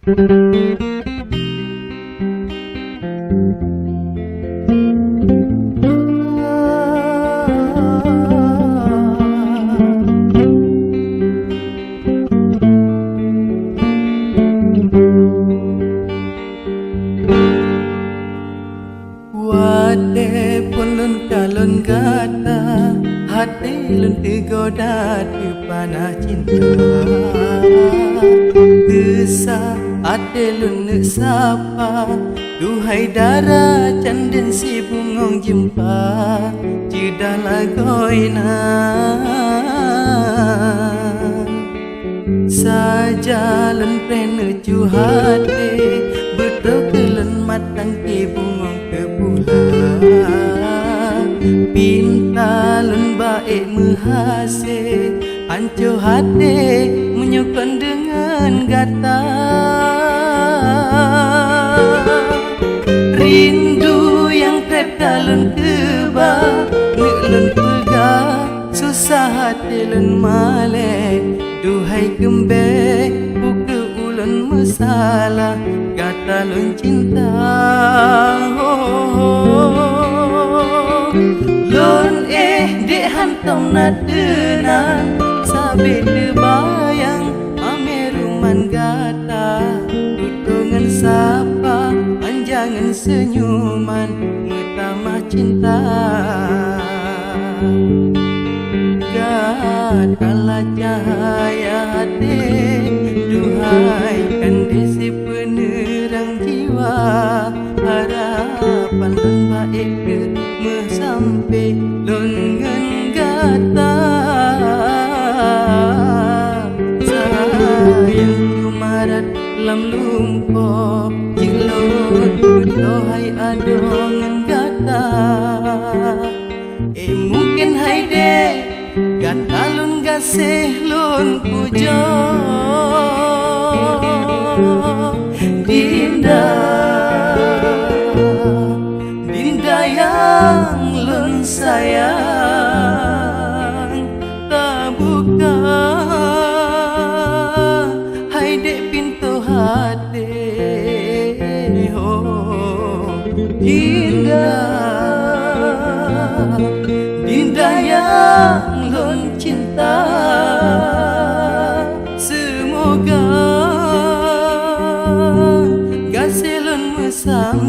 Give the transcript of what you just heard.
Wate pulun kalun gata, hati lun tergoda terpanah cinta. Kesah ate lun nak sapa, duhai dara canden si bungong jempa, jidah lagoina. Saja lun prena juhate, betul kelun matang ke bungong ke bulan. Pinta lun baik mehase, ancu hati menyokon dengan gata. Rindu yang krep dalun keba, nek lun pegah, susah hati lun malek. Duhai kembek, buka ulun masalah, kata lun cinta. Lun dek hantam nadenan, sabe terbayang ame ruman gata. Tutungan sapa, panjangan senyuman, metamah cinta. Kala cahaya hati, duhai kandisi penerang jiwa. Harapan lun baik ke sampai lun ngen gata. Sayang jumarat lam lumpo, jing lun berdohai adongan gata. Mungkin hai dek gata lun gasih lun pujo. Dinda, Dinda yang lun sayang, tak buka hai dek pintu hati. Oh Dinda, Dinda yang lun cinta. Semoga gasih lun mesam